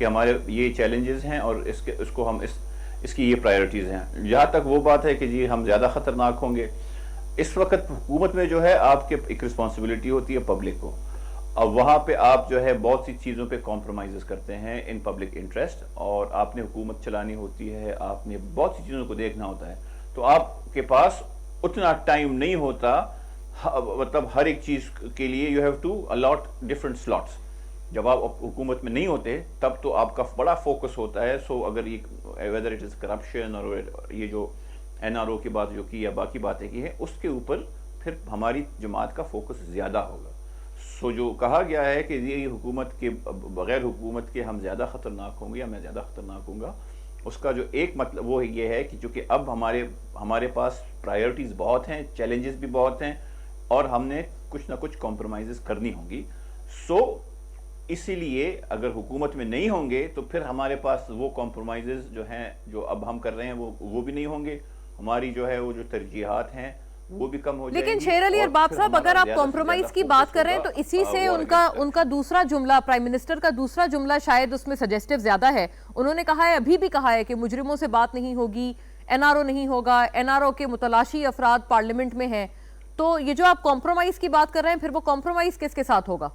کہ ہمارے یہ چیلنجز ہیں اور اس کو ہم اس کی یہ پرائیورٹیز ہیں. جہاں تک وہ بات ہے کہ جی ہم زیادہ خطرناک ہوں گے, اس وقت حکومت میں جو ہے آپ کے ایک رسپانسبلٹی ہوتی ہے پبلک کو, اب وہاں پہ آپ جو ہے بہت سی چیزوں پہ کمپرومائزز کرتے ہیں ان پبلک انٹرسٹ, اور آپ نے حکومت چلانی ہوتی ہے, آپ نے بہت سی چیزوں کو دیکھنا ہوتا ہے, تو آپ کے پاس اتنا ٹائم نہیں ہوتا, مطلب ہر ایک چیز کے لیے you have to allot different slots. جب آپ حکومت میں نہیں ہوتے تب تو آپ کا بڑا فوکس ہوتا ہے. سو اگر یہ ویدر اٹ از کرپشن اور یہ جو این آر او کی بات جو کی یا باقی باتیں کی ہیں, اس کے اوپر پھر ہماری جماعت کا فوکس زیادہ ہوگا. سو جو کہا گیا ہے کہ یہ حکومت کے بغیر حکومت کے ہم زیادہ خطرناک ہوں گے یا میں زیادہ خطرناک ہوں گا, اس کا جو ایک مطلب وہ یہ ہے کہ چونکہ اب ہمارے پاس پرائیورٹیز بہت ہیں, چیلنجز بھی بہت ہیں, اور ہم نے کچھ نہ کچھ کمپرومائزز کرنی ہوں گی. سو اسی لیے اگر حکومت میں نہیں ہوں گے تو پھر ہمارے پاس وہ کمپرومائزز جو ہیں جو اب ہم کر رہے ہیں وہ بھی نہیں ہوں گے, ہماری جو ہے وہ جو ترجیحات ہیں وہ بھی کم ہو جائیں گی. لیکن شیر علی ارباب صاحب, اگر آپ کمپرومائز کی بات کر رہے ہیں تو اسی سے ان کا دوسرا جملہ, پرائم منسٹر کا دوسرا جملہ شاید اس میں سجیسٹیو زیادہ ہے. انہوں نے کہا ہے, ابھی بھی کہا ہے کہ مجرموں سے بات نہیں ہوگی, این آر او نہیں ہوگا, این آر او کے متلاشی افراد پارلیمنٹ میں ہیں. تو یہ جو آپ کمپرومائز کی بات کر رہے ہیں, پھر وہ کمپرومائز کس کے ساتھ ہوگا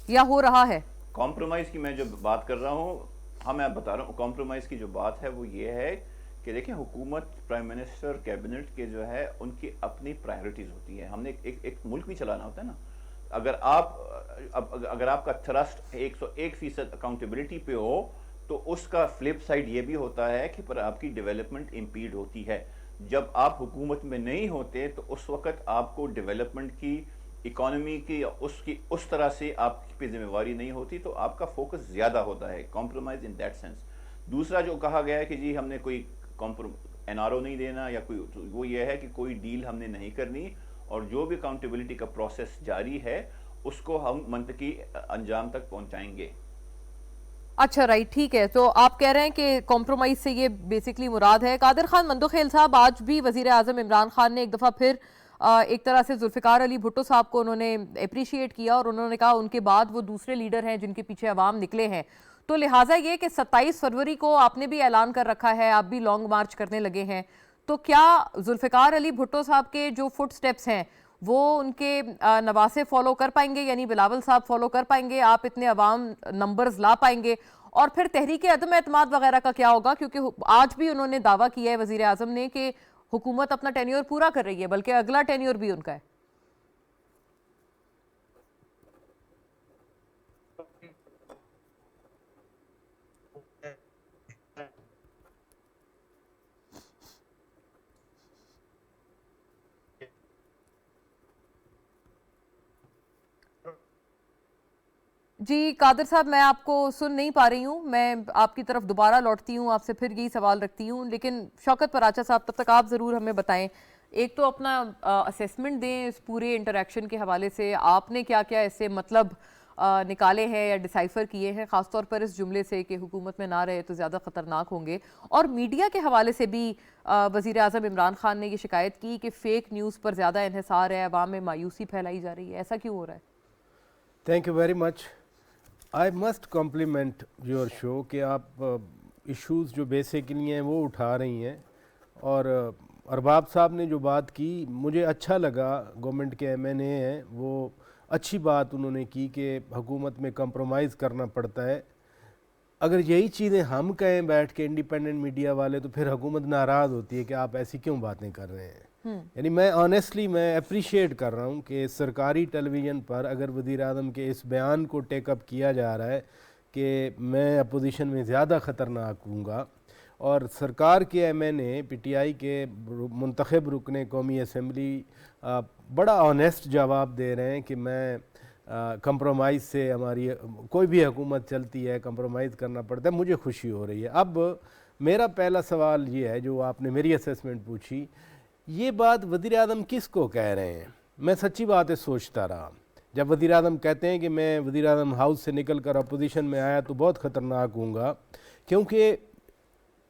یا ہو رہا ہے؟ کمپرومائز کی میں جو بات کر رہا ہوں, میں بتا رہا ہوں کمپرومائز کی جو بات ہے وہ یہ ہے کہ دیکھیں حکومت, پرائم منسٹر, کیبنٹ کے جو ہے ان کی اپنی پرائیورٹیز ہوتی ہیں. ہم نے ایک ملک بھی چلانا ہوتا ہے نا. اگر آپ کا تھرسٹ 101% اکاؤنٹیبلٹی پہ ہو تو اس کا فلپ سائڈ یہ بھی ہوتا ہے کہ پر آپ کی ڈیولپمنٹ امپیڈ ہوتی ہے. جب آپ حکومت میں نہیں ہوتے تو اس وقت آپ کو ڈیولپمنٹ کی, اکانومی کی, اس طرح سے آپ پہ ذمہ داری نہیں ہوتی, تو آپ کا فوکس زیادہ ہوتا ہے. Compromise in that sense. دوسرا جو کہا گیا ہے کہ جی ہم نے کوئی این آر او نہیں دینا یا کوئی, وہ یہ ہے کہ کوئی ڈیل ہم نے نہیں کرنی, اور جو بھی اکاؤنٹیبلٹی کا پروسیس جاری ہے اس کو ہم منطقی انجام تک پہنچائیں گے. اچھا رائٹ, ٹھیک ہے. تو آپ کہہ رہے ہیں کہ کمپرومائز سے یہ بیسکلی مراد ہے. قادر خان مندوخیل صاحب, آج بھی وزیر اعظم عمران خان نے ایک دفعہ پھر ایک طرح سے ذوالفقار علی بھٹو صاحب کو انہوں نے اپریشیٹ کیا, اور انہوں نے کہا ان کے بعد وہ دوسرے لیڈر ہیں جن کے پیچھے عوام نکلے ہیں. تو لہٰذا یہ کہ 27 فروری کو آپ نے بھی اعلان کر رکھا ہے, آپ بھی لانگ مارچ کرنے لگے ہیں, تو کیا ذوالفقار علی بھٹو صاحب کے جو فٹ سٹیپس ہیں وہ ان کے نواسے فالو کر پائیں گے, یعنی بلاول صاحب فالو کر پائیں گے, آپ اتنے عوام نمبرز لا پائیں گے؟ اور پھر تحریک عدم اعتماد وغیرہ کا کیا ہوگا؟ کیونکہ آج بھی انہوں نے دعویٰ کیا ہے وزیر اعظم نے کہ حکومت اپنا ٹینیور پورا کر رہی ہے, بلکہ اگلا ٹینیور بھی ان کا ہے. جی قادر صاحب, میں آپ کو سن نہیں پا رہی ہوں, میں آپ کی طرف دوبارہ لوٹتی ہوں, آپ سے پھر یہی سوال رکھتی ہوں. لیکن شوکت پراچا صاحب, تب تک آپ ضرور ہمیں بتائیں, ایک تو اپنا اسیسمنٹ دیں اس پورے انٹریکشن کے حوالے سے. آپ نے کیا کیا ایسے مطلب نکالے ہیں یا ڈیسائفر کیے ہیں, خاص طور پر اس جملے سے کہ حکومت میں نہ رہے تو زیادہ خطرناک ہوں گے؟ اور میڈیا کے حوالے سے بھی وزیر اعظم عمران خان نے یہ شکایت کی کہ فیک نیوز پر زیادہ انحصار ہے, عوام میں مایوسی پھیلائی جا رہی ہے. ایسا کیوں ہو رہا ہے؟ Thank you very much. I must complement your show کہ آپ ایشوز جو بیسکلی ہیں وہ اٹھا رہی ہیں, اور ارباب صاحب نے جو بات کی مجھے اچھا لگا. گورنمنٹ کے ایم این اے ہیں, وہ اچھی بات انہوں نے کی کہ حکومت میں کمپرومائز کرنا پڑتا ہے. اگر یہی چیزیں ہم کہیں بیٹھ کے انڈیپینڈنٹ میڈیا والے, تو پھر حکومت ناراض ہوتی ہے کہ آپ ایسی کیوں باتیں کر رہے ہیں. یعنی میں آنیسٹلی میں اپریشیٹ کر رہا ہوں کہ سرکاری ٹیلی ویژن پر اگر وزیر اعظم کے اس بیان کو ٹیک اپ کیا جا رہا ہے کہ میں اپوزیشن میں زیادہ خطرناک ہوں گا, اور سرکار کے M N A P T I کے منتخب رکن قومی اسمبلی بڑا آنیسٹ جواب دے رہے ہیں کہ میں کمپرومائز سے, ہماری کوئی بھی حکومت چلتی ہے کمپرومائز کرنا پڑتا ہے, مجھے خوشی ہو رہی ہے. اب میرا پہلا سوال یہ ہے, جو آپ نے میری اسیسمنٹ پوچھی, یہ بات وزیر اعظم کس کو کہہ رہے ہیں؟ میں سچی بات ہے سوچتا رہا. جب وزیر اعظم کہتے ہیں کہ میں وزیر اعظم ہاؤس سے نکل کر اپوزیشن میں آیا تو بہت خطرناک ہوں گا, کیونکہ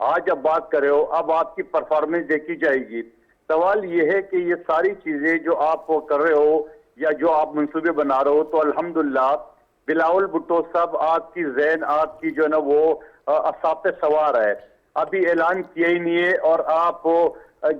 آج اب بات کر رہے ہو, اب آپ کی پرفارمنس دیکھی جائے گی. سوال یہ ہے کہ یہ ساری چیزیں جو آپ کر رہے ہو یا جو آپ منصوبے بنا رہے ہو, تو الحمدللہ بلاول بھٹو صاحب آپ کی ذہن, آپ کی جو ہے نا وہ اعصاب پہ سوار ہے. ابھی اعلان کیا ہی نہیں ہے, اور آپ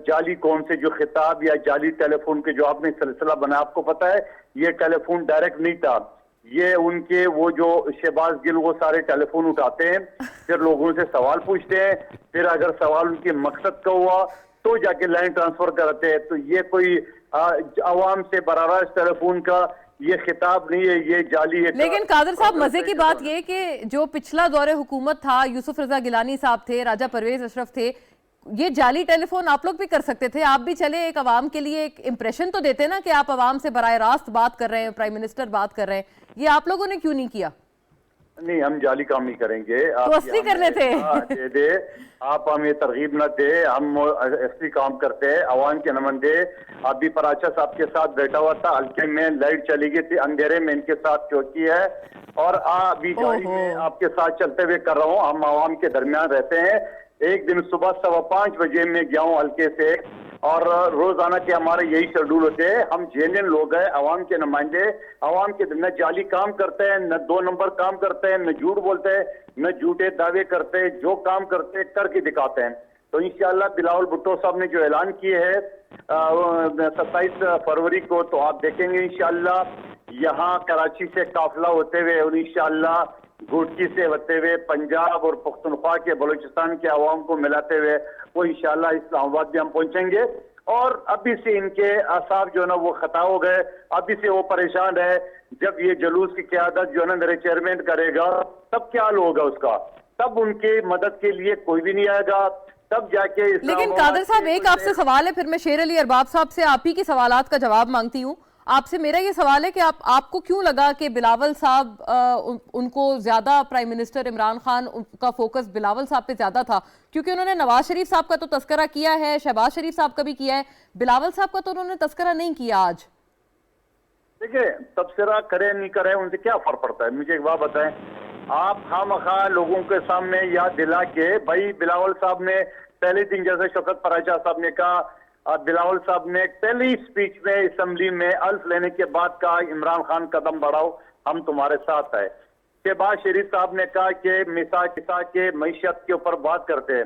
جعلی کون سے جو خطاب یا جعلی ٹیلی فون کے جو آپ نے سلسلہ بنا, آپ کو پتا ہے یہ ٹیلی فون ڈائریکٹ نہیں تھا, یہ ان کے وہ جو شہباز گل وہ سارے ٹیلی فون اٹھاتے ہیں, پھر لوگوں سے سوال پوچھتے ہیں, پھر اگر سوال ان کے مقصد کا ہوا تو جا کے لائن ٹرانسفر کرتے ہیں. تو یہ کوئی عوام سے براہ راست ٹیلی فون کا یہ خطاب نہیں ہے, یہ جعلی ہے. لیکن قادر صاحب مزے کی بات یہ کہ جو پچھلا دور حکومت تھا, یوسف رضا گیلانی صاحب تھے, راجہ پرویز اشرف تھے, یہ جعلی ٹیلی فون آپ لوگ بھی کر سکتے تھے. آپ بھی چلے ایک عوام کے لیے ایک امپریشن تو دیتے نا کہ آپ عوام سے براہ راست بات کر رہے ہیں, پرائم منسٹر بات کر رہے ہیں. یہ آپ لوگوں نے کیوں نہیں کیا؟ نہیں, ہم جعلی کام نہیں کریں گے. تو اصلی کرنے تھے. آپ ہمیں ترغیب نہ دے, ہم اصلی کام کرتے ہیں. عوام کے نمائندے ابھی پراچا صاحب کے ساتھ بیٹھا ہوا تھا, ہلکے میں لائٹ چلی گئی تھی, اندھیرے میں ان کے ساتھ چوکی ہے, اور ابھی گاڑی میں آپ کے ساتھ چلتے ہوئے کر رہا ہوں. ہم عوام کے درمیان رہتے ہیں. ایک دن صبح 5:15 بجے میں گیا ہوں ہلکے سے, اور روزانہ کے ہمارے یہی شیڈول ہوتے ہیں. ہم جینین لوگ ہیں, عوام کے نمائندے, عوام کے نہ جعلی کام کرتے ہیں, نہ 2 نمبر کام کرتے ہیں, نہ جھوٹ بولتے ہیں, نہ جھوٹے دعوے کرتے ہیں. جو کام کرتے ہیں کر کے دکھاتے ہیں. تو انشاءاللہ بلاول بھٹو صاحب نے جو اعلان کیے ہے 27 فروری کو, تو آپ دیکھیں گے انشاءاللہ یہاں کراچی سے قافلہ ہوتے ہوئے اور انشاءاللہ گھوٹکی سے ہوتے ہوئے پنجاب اور پختونخوا کے بلوچستان کے عوام کو ملاتے ہوئے وہ انشاءاللہ اسلام آباد بھی ہم پہنچیں گے. اور ابھی سے ان کے اعصاب جو ہے نا وہ خطا ہو گئے, ابھی سے وہ پریشان ہے. جب یہ جلوس کی قیادت جو ہے نا میرے چیئرمین کرے گا تب کیا حال ہوگا اس کا, تب ان کی مدد کے لیے کوئی بھی نہیں آئے گا, تب جا کے. لیکن قادر صاحب ایک آپ سے سوال ہے, پھر میں شیر علی ارباب صاحب سے آپ ہی کے سوالات کا جواب مانگتی ہوں. آپ سے میرا یہ سوال ہے کہ آپ کو کیوں لگا کہ بلاول صاحب ان کو زیادہ پرائم منسٹر عمران خان کا فوکس بلاول صاحب پہ زیادہ تھا؟ کیونکہ انہوں نے نواز شریف صاحب کا تو تذکرہ کیا ہے, شہباز شریف صاحب کا بھی کیا ہے, بلاول صاحب کا تو انہوں نے تذکرہ نہیں کیا. آج دیکھیں تبصرہ کرے نہیں کرے ان سے کیا فرق پڑتا ہے. مجھے ایک بات بتائیں, آپ خواہ لوگوں کے سامنے یاد دلا کے بھائی بلاول صاحب نے پہلے دن جیسے شوکت پراچا صاحب نے کہا, بلاول صاحب نے پہلی سپیچ میں اسمبلی میں الف لینے کے بعد کہا عمران خان قدم بڑھاؤ ہم تمہارے ساتھ ہے. شہباز شریف صاحب نے کہا کہ مسا کے معیشت کے اوپر بات کرتے ہیں.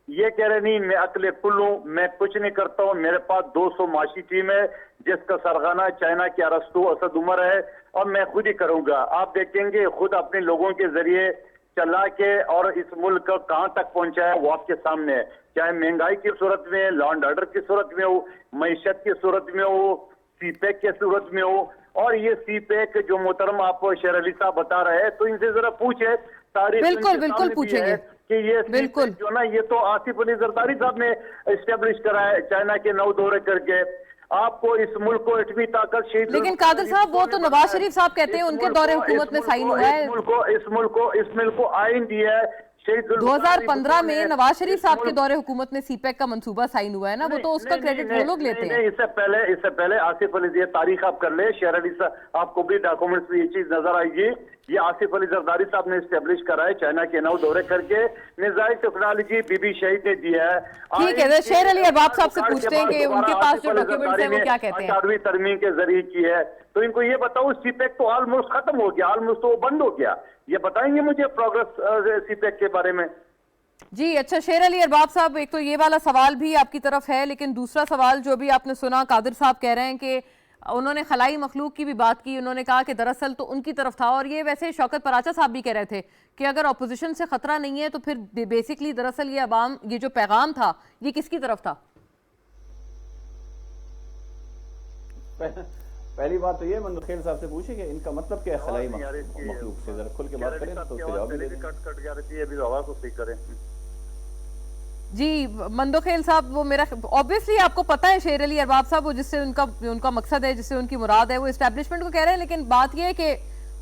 یہ کہہ رہے نہیں میں عقل کل ہوں, میں کچھ نہیں کرتا ہوں, میرے پاس 200 معاشی ٹیم ہے جس کا سرغنہ چائنا کے ارسطو اسد عمر ہے, اور میں خود ہی کروں گا. آپ دیکھیں گے خود اپنے لوگوں کے ذریعے چلا کے اور اس ملک کہاں تک پہنچا ہے وہ آپ کے سامنے ہے. چاہے مہنگائی کی صورت میں, لا اینڈ آرڈر کی صورت میں ہو, معیشت کی صورت میں ہو, سی پیک کی صورت میں ہو. اور یہ سی پیک جو محترم آپ شیر علی صاحب بتا رہے ہیں تو ان سے ذرا پوچھے, تاریخ بالکل پوچھیں گے کہ یہ سی پیک جو نا یہ تو آصف علی زرداری صاحب نے اسٹیبلش کرا ہے چائنا کے 9 دورے کر کے. آپ کو اس ملک کو 8ویں طاقت شہید, لیکن قادر صاحب وہ تو نواز شریف صاحب کہتے ہیں ان کے دور حکومت میں سائن ہوا ہے. اس ملک کو آئین دیا ہے 2015 میں نواز شریف صاحب کے دور حکومت میں سی پیک کا منصوبہ سائن ہوا ہے نا, وہ تو اس کا کریڈٹ وہ لوگ لیتے ہیں. اس سے پہلے آصف علی, یہ تاریخ آپ کر لیں, شیر علی صاحب آپ کو بھی ڈاکومنٹس میں یہ چیز نظر آئے گی. یہ آصف علی زرداری صاحب نے اسٹیبلش کرا ہے چائنا کے 9 دورے کر کے, میزائل ٹیکنالوجی بی بی شہید نے دیا ہے. ٹھیک ہے, شیر علی ارباب صاحب سے پوچھتے ہیں کہ ان کے پاس جو ڈاکیومنٹس ہیں وہ کیا کہتے ہیں. 18ویں ترمیم کے ذریعے کی ہے, تو ان کو یہ بتاؤ سی پیک تو آلموسٹ ختم ہو گیا, آلموسٹ تو وہ بند ہو گیا. یہ بتائیں گے مجھے پروگرس سی پیک کے بارے میں؟ جی اچھا شیر علی ارباب صاحب, ایک تو یہ والا سوال بھی آپ کی طرف ہے, لیکن دوسرا سوال جو بھی آپ نے سنا, قادر صاحب کہہ رہے ہیں کہ انہوں نے خلائی مخلوق کی بھی بات کی. انہوں نے کہا کہ دراصل تو ان کی طرف تھا, اور یہ ویسے شوکت پراچا صاحب بھی کہہ رہے تھے کہ اگر اپوزیشن سے خطرہ نہیں ہے تو پھر بیسیکلی دراصل یہ عوام, یہ جو پیغام تھا یہ کس کی طرف تھا؟ پہلی بات تو یہ مندخیل صاحب سے پوچھے کہ ان کا مطلب کیا ہے خلائی مخلوق سے, ذرا کھل کے بات کریں تو اس کا جواب بھی دیں. کٹ گیا رہتی ہے, ابھی آواز کو صحیح کریں. جی مندوخیل صاحب, وہ میرا obviously آپ کو پتہ ہے شیر علی ارباب صاحب, وہ جس سے ان کا مقصد ہے, جس سے ان کی مراد ہے, وہ اسٹیبلشمنٹ کو کہہ رہے ہیں. لیکن بات یہ ہے کہ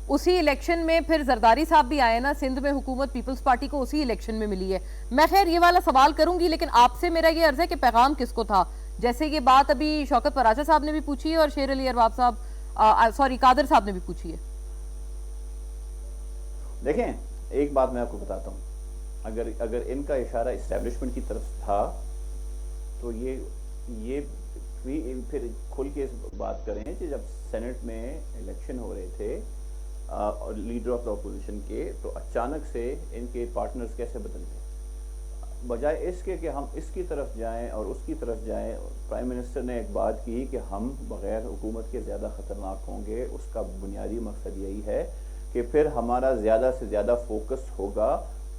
اسی الیکشن میں پھر زرداری صاحب بھی آئے نا, سندھ میں حکومت پیپلز پارٹی کو اسی الیکشن میں ملی ہے. میں خیر یہ والا سوال کروں گی, لیکن آپ سے میرا یہ عرض ہے کہ پیغام کس کو تھا؟ جیسے یہ بات ابھی شوکت پراچا صاحب نے بھی پوچھی ہے اور شیر علی ارباب صاحب سوری قادر صاحب نے بھی پوچھی ہے. دیکھیں ایک بات میں آپ کو بتاتا ہوں, اگر ان کا اشارہ اسٹیبلشمنٹ کی طرف تھا تو یہ پھر کھل کے بات کریں کہ جب سینٹ میں الیکشن ہو رہے تھے لیڈر آف دا اپوزیشن کے، تو اچانک سے ان کے پارٹنرز کیسے بدل گئے؟ بجائے اس کے کہ ہم اس کی طرف جائیں اور اس کی طرف جائیں، پرائم منسٹر نے ایک بات کی کہ ہم بغیر حکومت کے زیادہ خطرناک ہوں گے. اس کا بنیادی مقصد یہی ہے کہ پھر ہمارا زیادہ سے زیادہ فوکس ہوگا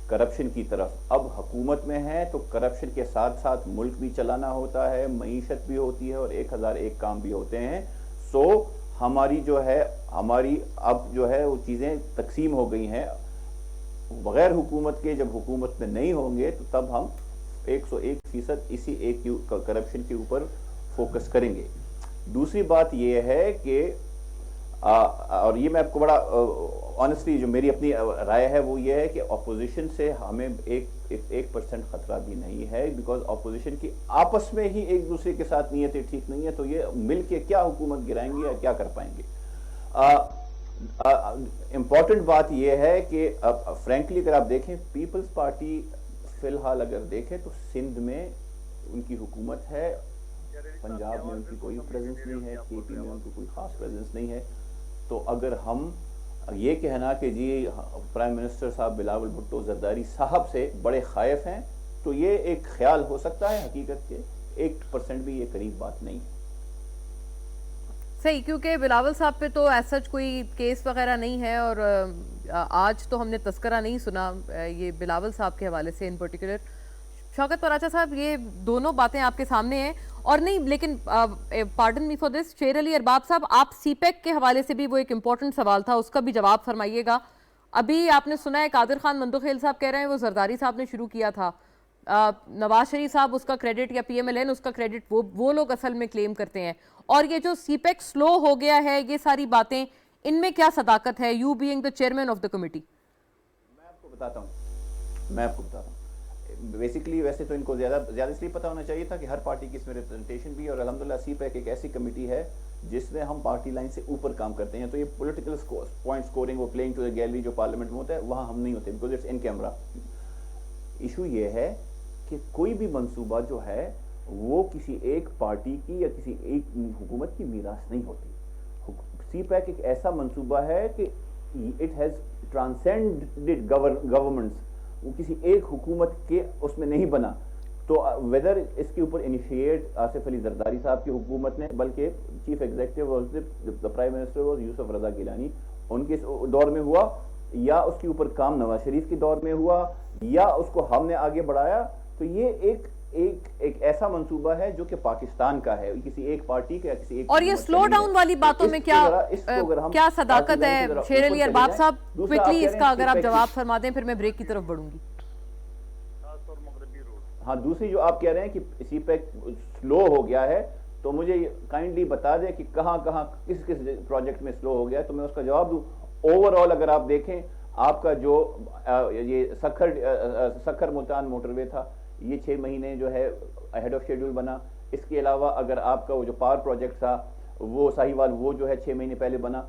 کرپشن کی طرف. اب حکومت میں ہے تو کرپشن کے ساتھ ساتھ ملک بھی چلانا ہوتا ہے، معیشت بھی ہوتی ہے اور 1001 کام بھی ہوتے ہیں. سو ہماری اب جو ہے وہ چیزیں تقسیم ہو گئی ہیں. بغیر حکومت کے جب حکومت میں نہیں ہوں گے تو تب ہم 101% اسی ایک کرپشن کے اوپر فوکس کریں گے. دوسری بات یہ ہے کہ اور یہ میں آپ کو بڑا آنیسٹلی جو میری اپنی رائے ہے وہ یہ ہے کہ اپوزیشن سے ہمیں 1% خطرہ بھی نہیں ہے، بیکاز اپوزیشن کی آپس میں ہی ایک دوسرے کے ساتھ نیتیں ٹھیک نہیں ہے، تو یہ مل کے کیا حکومت گرائیں گے یا کیا کر پائیں گے. امپورٹنٹ بات یہ ہے کہ فرینکلی اگر آپ دیکھیں پیپلز پارٹی فی الحال اگر دیکھیں تو سندھ میں ان کی حکومت ہے، پنجاب میں ان کی کوئی پریزنس نہیں ہے، کے پی میں ان کی کوئی خاص پریزنس نہیں ہے. تو اگر ہم یہ کہنا کہ جی پرائم منسٹر صاحب بلاول بھٹو زرداری صاحب سے بڑے خائف ہیں، تو یہ ایک خیال ہو سکتا ہے، حقیقت کے 1% بھی یہ قریب بات نہیں ہے. صحیح، کیونکہ بلاول صاحب پہ تو ایسا کوئی کیس وغیرہ نہیں ہے، اور آج تو ہم نے تذکرہ نہیں سنا یہ بلاول صاحب کے حوالے سے ان پرٹیکولر. شوکت پراچا صاحب، یہ دونوں باتیں آپ کے سامنے ہیں اور نہیں، لیکن پارڈن می فار دس، شیر علی ارباب صاحب، آپ سی پیک کے حوالے سے بھی وہ ایک امپورٹنٹ سوال تھا، اس کا بھی جواب فرمائیے گا. ابھی آپ نے سنا ہے قادر خان مندوخیل صاحب کہہ رہے ہیں وہ زرداری صاحب نے شروع کیا تھا، نواز شریف صاحب اس کا کریڈٹ یا پی ایم ایل این اس کا کریڈٹ وہ لوگ اصل میں کلیم کرتے ہیں. اور یہ جو سی پیک سلو ہو گیا ہے، یہ ساری باتیں، ان میں کیا صداقت ہے، you being the chairman of the committee? میں آپ کو بتاتا ہوں بیسیکلی. ویسے تو ان کو زیادہ اس لیے پتہ ہونا چاہیے تھا کہ ہر پارٹی کی اس میں ریپرزنٹیشن بھی، اور الحمدللہ سی پیک ایک ایسی کمیٹی ہے جس میں ہم پارٹی لائن سے اوپر کام کرتے ہیں. تو یہ پولیٹیکل پوائنٹ سکورنگ وہ پلینگ ٹو دا گیلری جو پارلیمنٹ میں ہوتا ہے وہاں ہم نہیں ہوتے، because it's in camera. Issue یہ ہے کہ کوئی بھی منصوبہ جو ہے وہ کسی ایک پارٹی کی یا کسی ایک حکومت کی میراث نہیں ہوتی. سی پیک ایک ایسا منصوبہ ہے کہ اٹ ہیز ٹرانسینڈڈ گورنمنٹس، وہ کسی ایک حکومت کے اس میں نہیں بنا. تو ویدر اس کے اوپر انیشیٹ آصف علی زرداری صاحب کی حکومت نے، بلکہ chief executive prime minister was Yousaf Raza Gilani, ان کے دور میں ہوا، یا اس کے اوپر کام نواز شریف کے دور میں ہوا، یا اس کو ہم نے آگے بڑھایا. تو یہ ایک ایسا منصوبہ ہے جو کہ پاکستان کا ہے، کسی ایک پارٹی کا یا کسی ایک. اور یہ سلو ڈاؤن والی باتوں میں کیا صداقت ہے شیر علی ارباب صاحب؟ کوئکلی اس کا اگر آپ جواب فرما دیں پھر میں بریک کی طرف بڑھوں گی. ہاں، دوسری جو آپ کہہ رہے ہیں کہ سی پیک سلو ہو گیا ہے، تو مجھے کائنڈلی بتا دیں کہ کہاں کس پروجیکٹ میں سلو ہو گیا ہے تو میں اس کا جواب دوں. اوور آل اگر آپ دیکھیں، آپ کا جو یہ سکھر ملتان موٹر وے تھا، یہ 6 مہینے جو ہے اہیڈ آف شیڈول بنا. اس کے علاوہ اگر آپ کا وہ جو پاور پروجیکٹ تھا وہ ساہیوال، وہ جو ہے 6 مہینے پہلے بنا.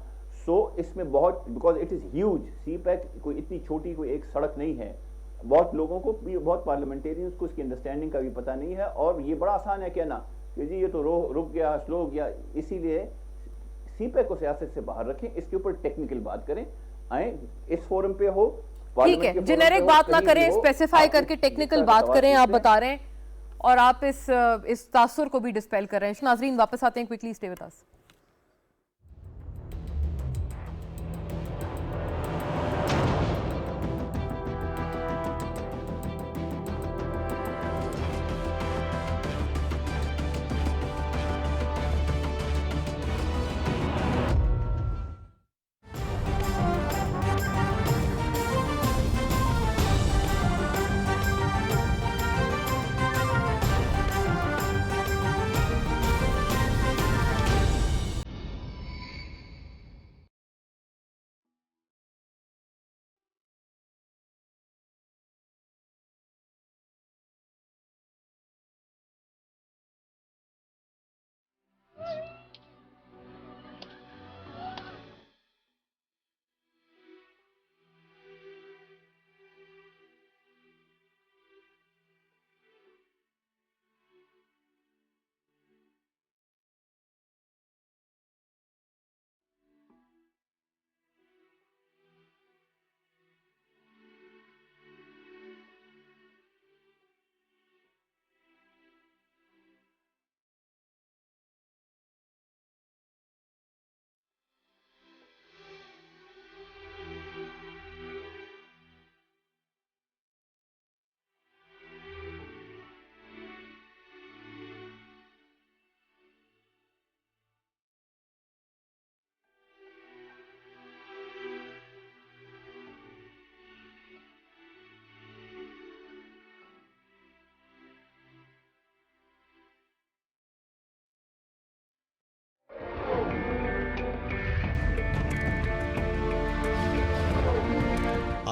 سو اس میں بہت، because it is huge. CPEC کوئی اتنی چھوٹی کوئی ایک سڑک نہیں ہے. بہت لوگوں کو بھی، بہت پارلیمنٹیرینز کو اس کی انڈرسٹینڈنگ کا بھی پتہ نہیں ہے، اور یہ بڑا آسان ہے کہنا کہ جی یہ تو رک گیا، سلو ہو گیا. اسی لیے سی پیک کو سیاست سے باہر رکھیں، اس کے اوپر ٹیکنیکل بات کریں. آئیں اس فورم پہ ہو، ٹھیک ہے، جنیرک بات نہ کریں، اسپیسیفائی کر کے ٹیکنیکل بات کریں. آپ بتا رہے ہیں اور آپ اس تاثر کو بھی ڈسپیل کر رہے ہیں. ناظرین واپس آتے ہیں، کوئکلی اسٹے ود اس.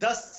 10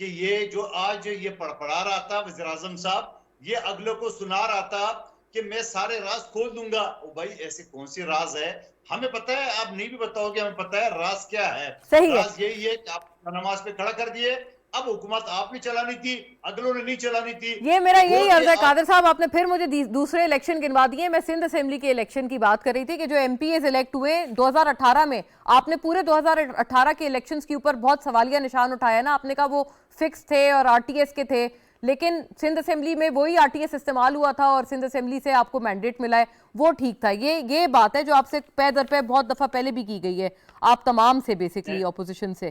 کہ یہ جو آج یہ پڑھا رہا تھا وزیر اعظم صاحب، یہ اگلے کو سنا رہا تھا کہ میں سارے راز کھول دوں گا. بھائی ایسے کون سی راز ہے؟ ہمیں پتہ ہے، آپ نہیں بھی بتاؤ گے، ہمیں پتہ ہے راز کیا ہے. راز یہی ہے کہ آپ نماز پہ کھڑا کر دیے. اب حکومت آپ نے چلانی تھی، اگلوں نے نہیں چلانی تھی. یہ میرا یہی عرض ہے قادر صاحب، آپ نے پھر مجھے دوسرے الیکشن گنوا دیے. میں سندھ اسمبلی کے الیکشن کی بات کر رہی تھی کہ جو ایم پی ایز الیکٹ ہوئے 2018 میں، آپ نے پورے 2018 کے الیکشنز کے اوپر بہت سوالیہ نشان اٹھایا نا. آپ نے کہا وہ فکس تھے اور آر ٹی ایس کے تھے، لیکن سندھ اسمبلی میں وہی آر ٹی ایس استعمال ہوا تھا اور سندھ اسمبلی سے آپ کو مینڈیٹ ملا ہے، وہ ٹھیک تھا. یہ بات ہے جو آپ سے پے در پے بہت دفعہ پہلے بھی کی گئی ہے آپ تمام سے، بیسکلی اپوزیشن سے.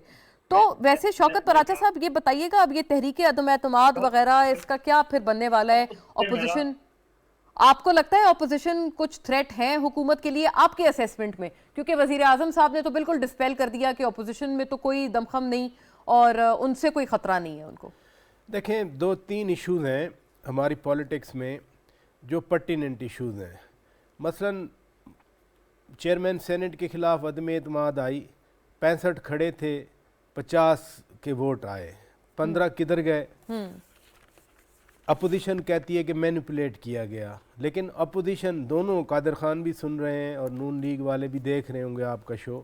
تو ویسے شوکت پراچا صاحب یہ بتائیے گا، اب یہ تحریک عدم اعتماد وغیرہ اس کا کیا پھر بننے والا ہے؟ اپوزیشن، آپ کو لگتا ہے اپوزیشن کچھ تھریٹ ہیں حکومت کے لیے آپ کے اسیسمنٹ میں؟ کیونکہ وزیر اعظم صاحب نے تو بالکل ڈسپیل کر دیا کہ اپوزیشن میں تو کوئی دمخم نہیں اور ان سے کوئی خطرہ نہیں ہے ان کو. دیکھیں 2-3 ایشوز ہیں ہماری پولیٹکس میں جو پرٹیننٹ ایشوز ہیں. مثلاً چیئرمین سینٹ کے خلاف عدم اعتماد آئی، 65 کھڑے تھے، 50 کے ووٹ آئے، 15 کدھر گئے؟ اپوزیشن کہتی ہے کہ مینیپولیٹ کیا گیا. لیکن اپوزیشن دونوں، قادر خان بھی سن رہے ہیں اور نون لیگ والے بھی دیکھ رہے ہوں گے آپ کا شو،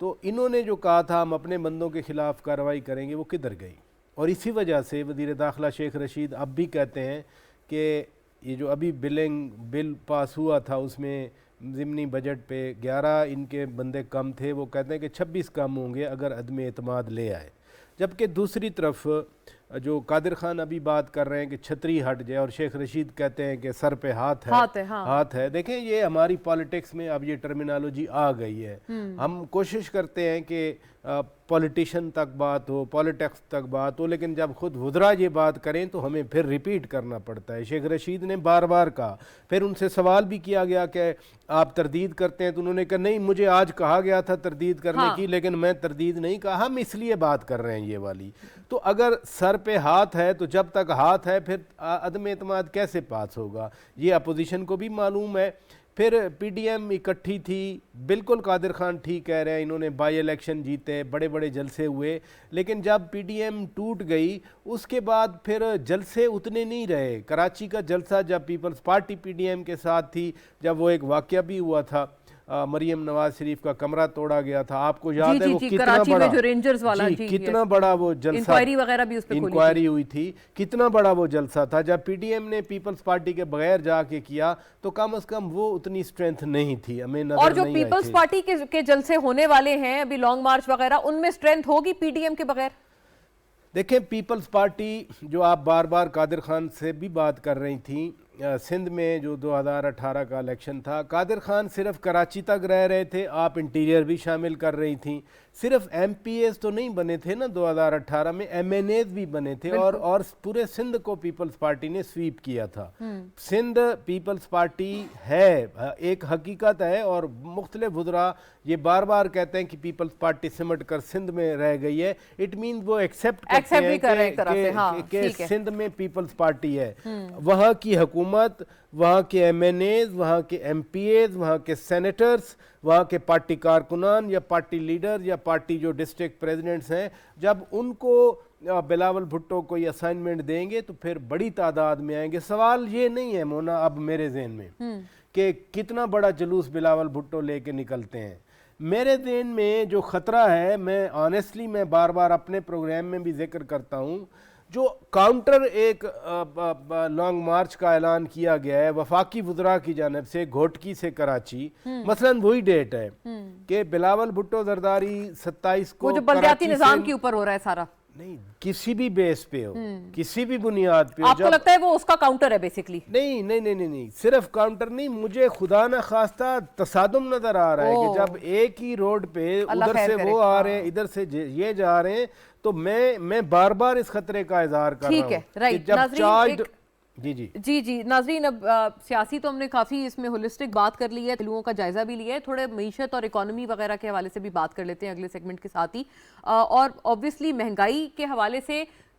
تو انہوں نے جو کہا تھا ہم اپنے بندوں کے خلاف کارروائی کریں گے، وہ کدھر گئی؟ اور اسی وجہ سے وزیر داخلہ شیخ رشید اب بھی کہتے ہیں کہ یہ جو ابھی بل پاس ہوا تھا اس میں ضمنی بجٹ پہ 11 ان کے بندے کم تھے، وہ کہتے ہیں کہ 26 کم ہوں گے اگر عدم اعتماد لے آئے. جبکہ دوسری طرف جو قادر خان ابھی بات کر رہے ہیں کہ چھتری ہٹ جائے اور شیخ رشید کہتے ہیں کہ سر پہ ہاتھ ہے. دیکھیں یہ ہماری پالیٹکس میں اب یہ ٹرمینالوجی آ گئی ہے. ہم کوشش کرتے ہیں کہ پولیٹیشن تک بات ہو، پولیٹکس تک بات ہو، لیکن جب خود وزراء یہ بات کریں تو ہمیں پھر ریپیٹ کرنا پڑتا ہے. شیخ رشید نے بار بار کہا، پھر ان سے سوال بھی کیا گیا کہ آپ تردید کرتے ہیں، تو انہوں نے کہا نہیں مجھے آج کہا گیا تھا تردید کرنے کی، لیکن میں تردید نہیں کہا، ہم اس لیے بات کر رہے ہیں یہ والی. تو اگر سر پہ ہاتھ ہے تو جب تک ہاتھ ہے پھر عدم اعتماد کیسے پاس ہوگا؟ یہ اپوزیشن کو بھی معلوم ہے. پھر پی ڈی ایم اکٹھی تھی، بالکل قادر خان ٹھیک کہہ رہے ہیں، انہوں نے بائی الیکشن جیتے، بڑے بڑے جلسے ہوئے، لیکن جب پی ڈی ایم ٹوٹ گئی اس کے بعد پھر جلسے اتنے نہیں رہے. کراچی کا جلسہ جب Peoples Party P D M کے ساتھ تھی، جب وہ ایک واقعہ بھی ہوا تھا، مریم نواز شریف کا کمرہ توڑا گیا تھا، آپ کو یاد ہے وہ کتنا بڑا، کتنا بڑا وہ جلسہ، انکوائری ہوئی تھی، کتنا بڑا وہ جلسہ تھا. جب پی ڈی ایم نے پیپلز پارٹی کے بغیر جا کے کیا تو کم از کم وہ اتنی اسٹرینتھ نہیں تھی، ہمیں نظر نہیں آئی تھی. اور جو پیپلز پارٹی کے جلسے ہونے والے ہیں ابھی لانگ مارچ وغیرہ، ان میں اسٹرینتھ ہوگی پی ڈی ایم کے بغیر؟ دیکھیں پیپلز پارٹی جو آپ بار بار قادر خان سے بھی بات کر رہی تھیں، سندھ میں جو 2018 کا الیکشن تھا، قادر خان صرف کراچی تک رہ رہے تھے، آپ انٹیریئر بھی شامل کر رہی تھیں. صرف ایم پی ایز تو نہیں بنے تھے نا 2018 میں، ایم این ایز بھی بنے تھے، اور پورے سندھ کو پیپلز پارٹی نے سویپ کیا تھا. سندھ پیپلز پارٹی ہے، ایک حقیقت ہے، اور مختلف وزراء یہ بار بار کہتے ہیں کہ پیپلز پارٹی سمٹ کر سندھ میں رہ گئی ہے. اٹ مینز وہ ایکسیپٹ کرتے ہیں کہ سندھ میں پیپلز پارٹی ہے. وہاں کی حکومت، وہاں کے ایم این ایز، وہاں کے ایم پی ایز، وہاں کے سینیٹرز، وہاں کے پارٹی کارکنان یا پارٹی لیڈر یا پارٹی جو ڈسٹرکٹ پریزیڈنٹس ہیں، جب ان کو بلاول بھٹو کوئی اسائنمنٹ دیں گے تو پھر بڑی تعداد میں آئیں گے. سوال یہ نہیں ہے مونا اب میرے ذہن میں کہ کتنا بڑا جلوس بلاول بھٹو لے کے نکلتے ہیں. میرے ذہن میں جو خطرہ ہے، میں آنیسٹلی میں بار بار اپنے پروگرام میں بھی ذکر کرتا ہوں، جو کاؤنٹر ایک لانگ مارچ کا اعلان کیا گیا ہے وفاقی وزراء کی جانب سے گھوٹکی سے کراچی، مثلا وہی ڈیٹ ہے کہ بلاول بھٹو زرداری 27 کو، وہ جو بلدیاتی نظام کے اوپر ہو رہا ہے سارا، نہیں کسی بھی بیس پہ ہو، کسی بھی بنیاد پہ، آپ کو لگتا ہے وہ اس کا کاؤنٹر ہے بیسکلی؟ نہیں، صرف کاؤنٹر نہیں، مجھے خدا نہ خواستہ تصادم نظر آ رہا ہے کہ جب ایک ہی روڈ پہ ادھر سے وہ آ رہے ہیں، ادھر سے یہ جا رہے ہیں، تو میں بار بار اس خطرے کا اظہار کر رہا ہوں کہ جب چارجڈ. جی ناظرین، اب سیاسی تو ہم نے کافی اس میں ہولسٹک بات کر لی ہے، پہلوؤں کا جائزہ بھی لیا ہے، تھوڑے معیشت اور اکانومی وغیرہ کے حوالے سے بھی بات کر لیتے ہیں اگلے سیگمنٹ کے ساتھ ہی. اور obviously مہنگائی کے حوالے سے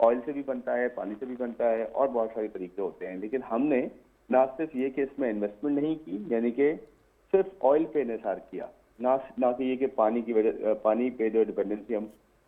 آئل سے بھی بنتا ہے, پانی سے بھی بنتا ہے, اور بہت سارے طریقے ہوتے ہیں. لیکن ہم نے نہ صرف یہ کہ اس میں انویسٹمنٹ نہیں کی, یعنی کہ صرف آئل پہ انحصار کیا, نہ کہ یہ کہ پانی پہ جو ڈپینڈنسی ہم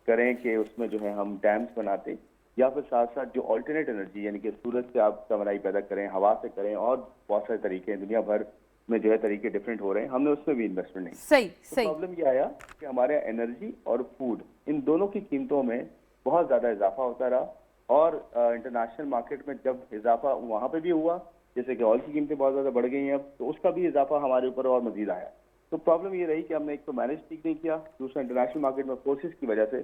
کریں کہ اس میں جو ہے ہم ڈیمز بناتے, یا پھر ساتھ ساتھ جو آلٹرنیٹ انرجی یعنی کہ سورج سے آپ توانائی پیدا کریں, ہوا سے کریں, اور بہت سارے طریقے ہیں, دنیا بھر میں جو ہے طریقے ڈفرینٹ ہو رہے ہیں, ہم نے اس میں بھی انویسٹمنٹ نہیں. صحیح. پرابلم یہ آیا کہ ہمارے انرجی اور فوڈ ان دونوں کی قیمتوں میں بہت زیادہ اضافہ ہوتا رہا, اور انٹرنیشنل مارکیٹ میں جب اضافہ وہاں پہ بھی ہوا, جیسے کہ آئل کی قیمتیں بہت زیادہ بڑھ گئی ہیں اب, تو اس کا بھی اضافہ ہمارے اوپر اور مزید آیا. تو پرابلم یہ رہی کہ ہم نے ایک تو مینیج ٹھیک نہیں کیا, دوسرا انٹرنیشنل مارکیٹ میں فورسز کی وجہ سے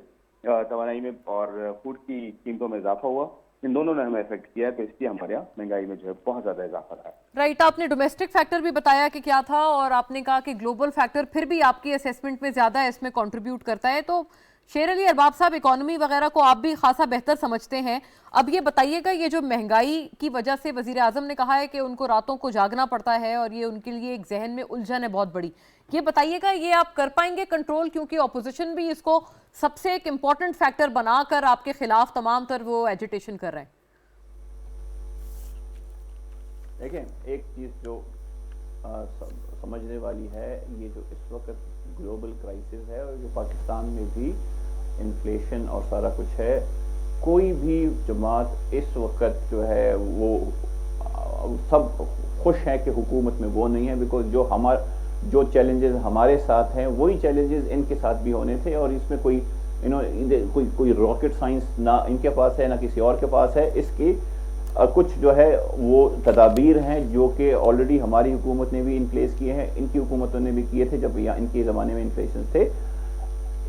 توانائی میں اور فوڈ کی قیمتوں میں اضافہ ہوا, ان دونوں نے ہمیں افیکٹ کیا ہے, تو اس لیے ہمارے یہاں مہنگائی میں جو ہے بہت زیادہ اضافہ رہا ہے. رائٹ, آپ نے ڈومیسٹک فیکٹر بھی بتایا کہ کیا تھا, اور آپ نے کہا کہ گلوبل فیکٹر پھر بھی آپ کی اسیسمنٹ میں زیادہ اس میں کنٹریبیوٹ کرتا ہے. تو شیر علی ارباب صاحب, اکانومی وغیرہ کو آپ بھی خاصا بہتر سمجھتے ہیں, اب یہ بتائیے گا, یہ جو مہنگائی کی وجہ سے وزیر اعظم نے کہا ہے کہ ان کو راتوں کو جاگنا پڑتا ہے اور یہ ان کے لیے ایک ذہن میں الجھن ہے بہت بڑی, یہ بتائیے گا یہ آپ کر پائیں گے کنٹرول, کیونکہ اپوزیشن بھی اس کو سب سے ایک امپورٹنٹ فیکٹر بنا کر آپ کے خلاف تمام تر وہ ایجیٹیشن کر رہے ہیں. دیکھیں, ایک چیز جو سمجھنے والی ہے, یہ جو اس وقت گلوبل کرائسس ہے اور جو پاکستان میں بھی انفلیشن اور سارا کچھ ہے, کوئی بھی جماعت اس وقت جو ہے وہ سب خوش ہیں کہ حکومت میں وہ نہیں ہے, بیکاز جو چیلنجز ہمارے ساتھ ہیں وہی چیلنجز ان کے ساتھ بھی ہونے تھے, اور اس میں کوئی راکٹ سائنس نہ ان کے پاس ہے نہ کسی اور کے پاس ہے. اس کی کچھ جو ہے وہ تدابیر ہیں جو کہ آلریڈی ہماری حکومت نے بھی ان پلیس کیے ہیں, ان کی حکومتوں نے بھی کیے تھے جب ان کے زمانے میں انفلیشن تھے.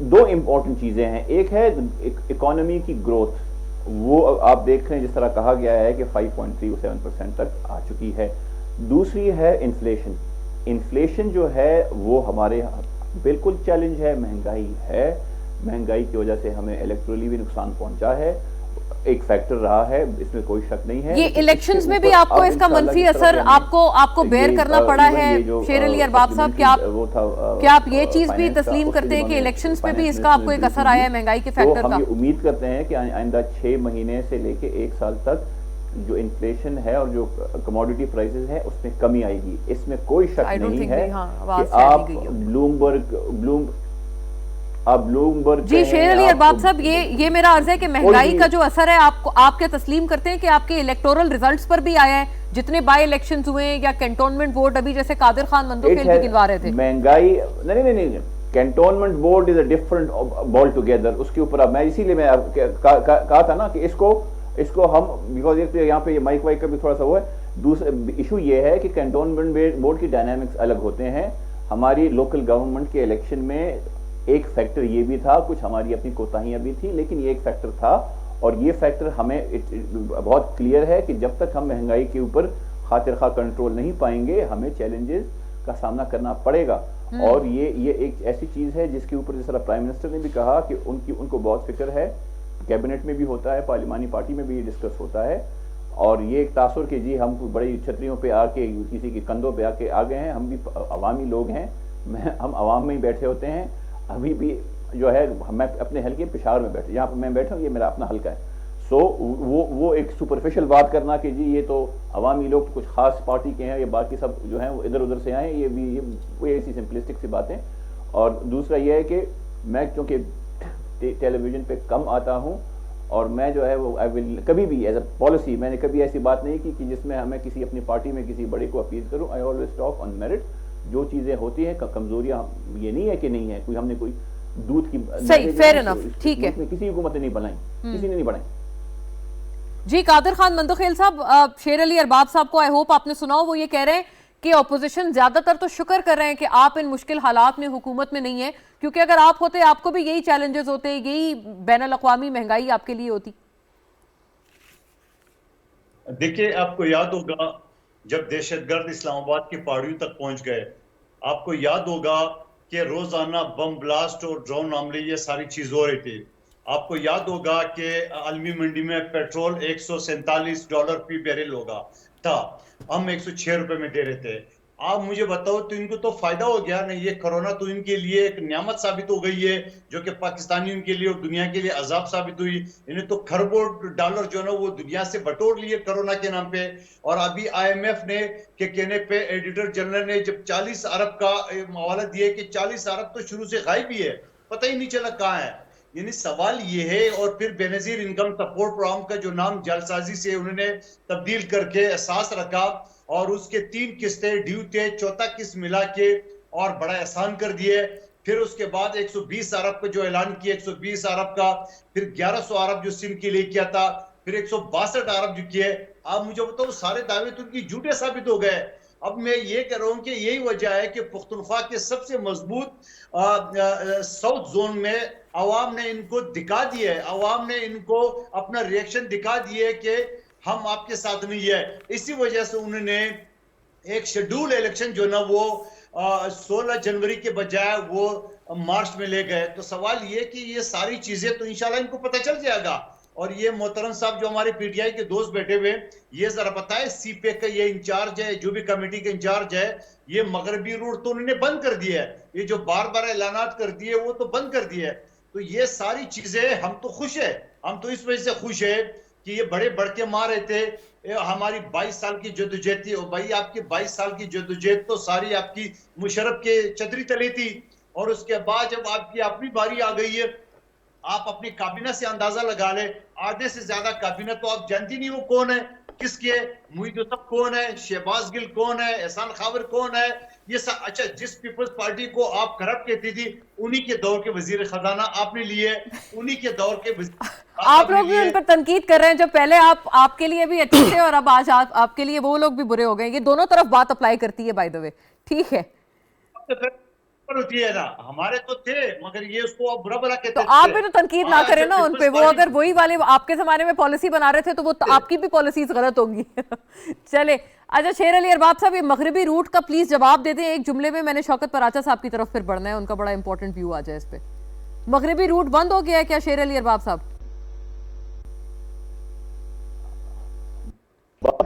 دو امپورٹنٹ چیزیں ہیں, ایک ہے اکانومی کی گروتھ, وہ آپ دیکھ رہے ہیں جس طرح کہا گیا ہے کہ 5.37% تک آ چکی ہے. دوسری ہے انفلیشن جو ہے وہ ہمارے بالکل چیلنج ہے, مہنگائی ہے, مہنگائی کی وجہ سے ہمیں الیکٹورلی بھی نقصان پہنچا ہے, ایک فیکٹر رہا ہے, اس میں کوئی شک نہیں ہے. یہ الیکشنز میں بھی آپ کو اس کا منفی اثر آپ کو بیئر کرنا پڑا ہے شیر علی ارباب صاحب, کیا آپ یہ چیز بھی تسلیم کرتے ہیں کہ الیکشنز میں بھی اس کا آپ کو ایک اثر آیا ہے مہنگائی کے فیکٹر کا؟ ہم یہ امید کرتے ہیں کہ آئندہ 6 مہینے سے لے کے 1 سال تک جو انفلیشن ہے اور جو کموڈیٹی پرائسز ہے اس میں کمی آئے گی, اس میں کوئی شک نہیں ہے کہ آپ بلومبرگ جی شیر علی ارباب صاحب, یہ میرا عرض ہے کہ مہنگائی کا جو اثر ہے آپ کے تسلیم کرتے ہیں کہ آپ کے الیکٹورل ریزلٹس پر بھی آیا ہے, جتنے بائی الیکشنز ہوئے یا کینٹونمنٹ بورڈ ابھی جیسے قادر خان مندوخیل بھی گنوا رہے تھے, مہنگائی نہیں, cantonment board is a different ball together, اس کے اوپر اب میں اسی لیے میں کہا تھا نا کہ اس کو ہم بیکاز ایک تو یہاں پہ مائک وائک کا بھی تھوڑا سا وہ ہے, دوسرا ایشو یہ ہے کہ کینٹونمنٹ بورڈ کی ڈائنامکس الگ ہوتے ہیں. ہماری لوکل گورنمنٹ کے الیکشن میں ایک فیکٹر یہ بھی تھا, کچھ ہماری اپنی کوتاہیاں بھی تھی, لیکن یہ ایک فیکٹر تھا, اور یہ فیکٹر ہمیں بہت کلیئر ہے کہ جب تک ہم مہنگائی کے اوپر خاطر خواہ کنٹرول نہیں پائیں گے ہمیں چیلنجز کا سامنا کرنا پڑے گا. اور یہ ایک ایسی چیز ہے جس کے اوپر جس طرح پرائم منسٹر نے بھی کہا کہ ان کو بہت فکر ہے, کیبنٹ میں بھی ہوتا ہے, پارلیمانی پارٹی میں بھی یہ ڈسکس ہوتا ہے, اور یہ ایک تاثر کہ جی ہم بڑی چھتریوں پہ آ کے کسی کے کندھوں پہ آ گئے ہیں, ہم بھی عوامی لوگ ہیں, ہم عوام میں ہی بیٹھے ہوتے ہیں. ابھی بھی جو ہے میں اپنے حلقے پشاور میں بیٹھا, یہاں پہ میں بیٹھا ہوں, یہ میرا اپنا حلقہ ہے. سو وہ ایک سپرفیشل بات کرنا کہ جی یہ تو عوامی لوگ کچھ خاص پارٹی کے ہیں, یہ باقی سب جو ہیں وہ ادھر ادھر سے آئے ہیں, یہ بھی وہ ایسی سمپلسٹک سی باتیں. اور دوسرا یہ ہے کہ میں چونکہ ٹیلی ویژن پہ کم آتا ہوں, اور میں جو ہے وہ کبھی بھی ایز اے پالیسی میں نے کبھی ایسی بات نہیں کی کہ جس میں ہمیں کسی اپنی پارٹی میں کسی بڑے کو اپیل کروں. I always talk on merit. جو چیزیں ہوتی ہیں کمزوریاں یہ نہیں ہے کہ نہیں ہے, کوئی ہم نے کوئی دودھ کی صحیح, فیئر انف, ٹھیک ہے, کسی حکومت نے نہیں بنائی, کسی نے نہیں بنائی. جی قادر خان مندوخیل صاحب, شیر علی ارباب صاحب کو آئی ہوپ آپ نے سنا ہو, وہ یہ کہہ رہے ہیں کہ اپوزیشن زیادہ تر تو شکر کر رہے ہیں کہ آپ ان مشکل حالات میں حکومت میں نہیں ہیں, کیونکہ اگر آپ ہوتے آپ کو بھی یہی چیلنجز ہوتے, یہی بین الاقوامی مہنگائی آپ کے لیے ہوتی. دیکھیے آپ کو یاد ہوگا جب دہشت گرد اسلام آباد کی پہاڑیوں تک پہنچ گئے, آپ کو یاد ہوگا کہ روزانہ بم بلاسٹ اور ڈرون حملے یہ ساری چیز ہو رہی تھی. آپ کو یاد ہوگا کہ عالمی منڈی میں پیٹرول $147 فی بیرل ہوگا تھا, ہم $106 میں دے رہے تھے. آپ مجھے بتاؤ تو ان کو تو فائدہ ہو گیا نہیں؟ یہ کرونا تو ان کے لیے ایک نعمت ثابت ہو گئی ہے جو کہ پاکستانیوں کے لیے اور دنیا کے لیے عذاب ثابت ہوئی. انہیں تو کھربوں ڈالر جو ہے نا وہ دنیا سے بٹور لیے کرونا کے نام پہ. اور ابھی آئی ایم ایف نے کہ کہنے پہ ایڈیٹر جنرل نے جب 40 ارب کا حوالہ دیا کہ 40 ارب تو شروع سے غائب ہی ہے, پتہ ہی نہیں چلا کہاں ہے. یعنی سوال یہ ہے. اور پھر بے نظیر انکم سپورٹ پروگرام کا جو نام جعلسازی سے انہوں نے تبدیل کر کے احساس رکھا اور اس کے 3 قسطیں ڈیو تھے, چوتھا قسط ملا کے اور بڑا احسان کر دیے. پھر اس کے بعد 120 ارب کا جو اعلان کیا 120 ارب کا, پھر 1100 ارب جو سندھ کے لیے کیا تھا, پھر 162 ارب جو کیے. آپ مجھے بتاؤ سارے دعوے تو ان کی جھوٹے ثابت ہو گئے. اب میں یہ کہہ رہا ہوں کہ یہی وجہ ہے کہ پختونخوا کے سب سے مضبوط ساؤتھ زون میں عوام نے ان کو دکھا دیا ہے, عوام نے ان کو اپنا ریئیکشن دکھا دیا ہے کہ ہم آپ کے ساتھ نہیں ہے. اسی وجہ سے انہوں نے ایک شیڈول الیکشن جو نا وہ 16 جنوری کے بجائے وہ مارچ میں لے گئے. تو سوال یہ کہ یہ ساری چیزیں تو انشاءاللہ ان کو پتہ چل جائے گا. اور یہ محترم صاحب جو ہمارے پی ٹی آئی کے دوست بیٹھے ہوئے, یہ ذرا بتائے سی پیک کا یہ انچارج ہے, جو بھی کمیٹی کا انچارج ہے, یہ مغربی روٹ تو انہوں نے بند کر دیا ہے. یہ جو بار بار اعلانات کر دیے وہ تو بند کر دیا ہے. تو یہ ساری چیزیں ہم تو خوش ہیں, ہم تو اس وجہ سے خوش ہیں کہ یہ بڑے بڑھ کے مار رہے تھے. ہماری 22 سال کی جدوجہد تھی, اور بھائی آپ کی 22 سال کی جدوجہد تو ساری آپ کی مشرف کے چتری تلے تھی. اور اس کے بعد جب آپ کی اپنی باری آ گئی ہے, آپ اپنی کابینہ سے اندازہ لگا لیں, آدھے سے زیادہ کابینہ تو آپ جانتی نہیں وہ کون ہے, کس کے, محیط یوسف کون ہے, شہباز گل کون ہے, احسان خاور کون ہے, یہ سب. اچھا جس پیپلز پارٹی کو آپ کرپٹ کہتی تھی انہی کے دور کے وزیر خزانہ آپ نے لیے, انہی کے دور کے آپ لوگ بھی ان پر تنقید کر رہے ہیں, جب پہلے آپ کے لیے بھی اچھے تھے اور اب آج آپ کے لیے وہ لوگ بھی برے ہو گئے. یہ دونوں طرف بات اپلائی کرتی ہے بائی دا وے, ٹھیک ہے. ہوتی ہے نا, ہمارے تو تھے مگر یہ اس کو برا بلا کہتے تو آپ بھی تو تنقید نہ کریں نا ان پہ. وہ اگر وہی والے آپ کے زمانے میں پالیسی بنا رہے تھے تو وہ آپ کی بھی پالیسیز غلط ہوں گی. چلے اچھا شیر علی ارباب صاحب, یہ مغربی روٹ کا پلیز جواب دے دیں ایک جملے میں. میں نے شوکت پراچا صاحب کی طرف پھر بڑھنا ہے, ان کا بڑا امپورٹنٹ ویو آ جائے اس پہ. مغربی روٹ بند ہو گیا ہے کیا شیر علی ارباب صاحب؟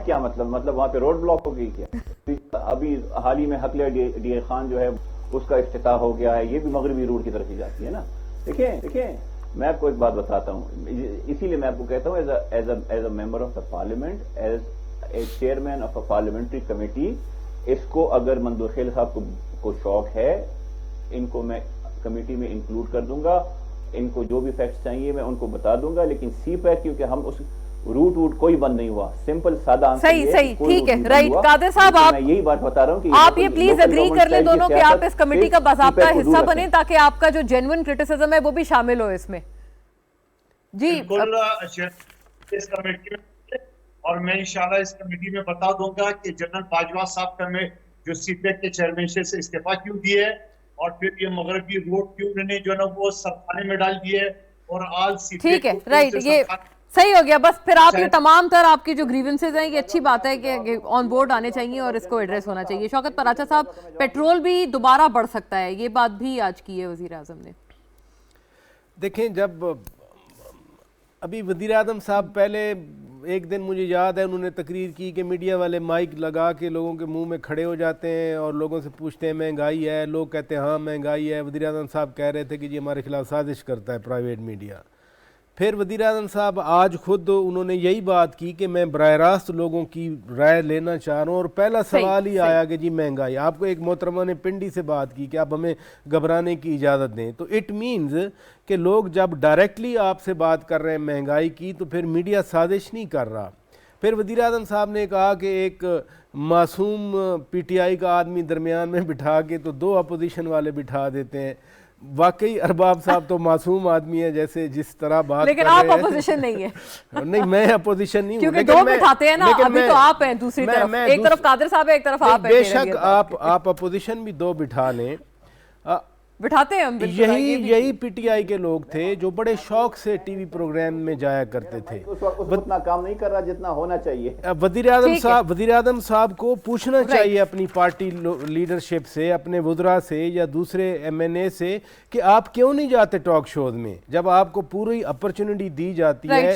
کیا مطلب وہاں پہ روڈ بلاک ہو گئی کیا؟ ابھی حال ہی میں حقلیہ ڈی اے خان جو ہے اس کا افتتاح ہو گیا ہے, یہ بھی مغربی روٹ کی طرف ہی جاتی ہے نا. دیکھیں میں آپ کو ایک بات بتاتا ہوں, اسی لیے میں آپ کو کہتا ہوں as a member of the parliament, as a chairman of a parliamentary committee, اس کو اگر منظور خیل صاحب کو شوق ہے, ان کو میں کمیٹی میں انکلوڈ کر دوں گا. ان کو جو بھی فیکٹس چاہیے میں ان کو بتا دوں گا. لیکن سی پیک کیونکہ ہم اس روٹ کوئی بند نہیں ہوا, سمپل سادہ آنسر. صحیح ٹھیک ہے, رائٹ. قادر صاحب آپ میں یہی بات بتا رہا ہوں کہ آپ یہ پلیز اگری کر لیں دونوں کہ آپ اس کمیٹی کا باضابطہ حصہ بنیں تاکہ آپ کا جو جینوئن کرٹیسزم ہے وہ بھی شامل ہو اس میں. جی اس کمیٹی میں, اور میں انشاءاللہ اس کمیٹی میں بتا دوں گا کہ جنرل باجوہ صاحب کا میں جو سی پیک کے چیئرمین سے استعفیٰ کیوں دیے, اور پھر یہ مغربی روڈ کیوں انہوں نے جو ہے نا وہ سرخانے میں ڈال دیے, اور آل سی پیک. ٹھیک ہے, رائٹ, یہ صحیح ہو گیا. بس پھر آپ یہ تمام تر آپ کی جو گریونسز ہیں, یہ اچھی بات ہے کہ آن بورڈ آنے چاہیے اور اس کو ایڈریس ہونا چاہیے. شوکت پراچا صاحب, پیٹرول بھی دوبارہ بڑھ سکتا ہے, یہ بات بھی آج کی ہے وزیر اعظم نے. دیکھیں جب ابھی وزیر اعظم صاحب پہلے ایک دن مجھے یاد ہے انہوں نے تقریر کی کہ میڈیا والے مائک لگا کے لوگوں کے منہ میں کھڑے ہو جاتے ہیں اور لوگوں سے پوچھتے ہیں مہنگائی ہے, لوگ کہتے ہیں ہاں مہنگائی ہے. وزیر اعظم صاحب کہہ رہے تھے کہ جی ہمارے خلاف سازش کرتا ہے پرائیویٹ میڈیا. پھر وزیر اعظم صاحب آج خود انہوں نے یہی بات کی کہ میں براہ راست لوگوں کی رائے لینا چاہ رہا ہوں, اور پہلا سوال ہی آیا کہ جی مہنگائی. آپ کو ایک محترمہ نے پنڈی سے بات کی کہ آپ ہمیں گھبرانے کی اجازت دیں, تو اٹ مینز کہ لوگ جب ڈائریکٹلی آپ سے بات کر رہے ہیں مہنگائی کی تو پھر میڈیا سازش نہیں کر رہا. پھر وزیر اعظم صاحب نے کہا کہ ایک معصوم پی ٹی آئی کا آدمی درمیان میں بٹھا کے تو 2 اپوزیشن والے بٹھا دیتے ہیں. واقعی ارباب صاحب تو معصوم آدمی ہے جیسے جس طرح بات کر رہے ہیں. لیکن آپ اپوزیشن نہیں ہے. نہیں میں اپوزیشن نہیں ہوں, کیونکہ 2 بٹھاتے ہیں نا, ابھی تو آپ ہیں دوسری طرف, ایک طرف قادر صاحب ہے ایک طرف آپ ہیں. بے شک آپ اپوزیشن بھی 2 بٹھا لیں, بٹھاتے ہیں ہم. یہی پی ٹی آئی کے لوگ تھے جو بڑے شوق سے ٹی وی پروگرام میں جایا کرتے تھے. اتنا کام نہیں کر رہا جتنا ہونا چاہیے. وزیر اعظم صاحب کو پوچھنا چاہیے اپنی پارٹی لیڈرشپ سے, اپنے وزراء سے یا دوسرے ایم این اے سے کہ آپ کیوں نہیں جاتے ٹاک شوز میں جب آپ کو پوری اپرچونٹی دی جاتی ہے.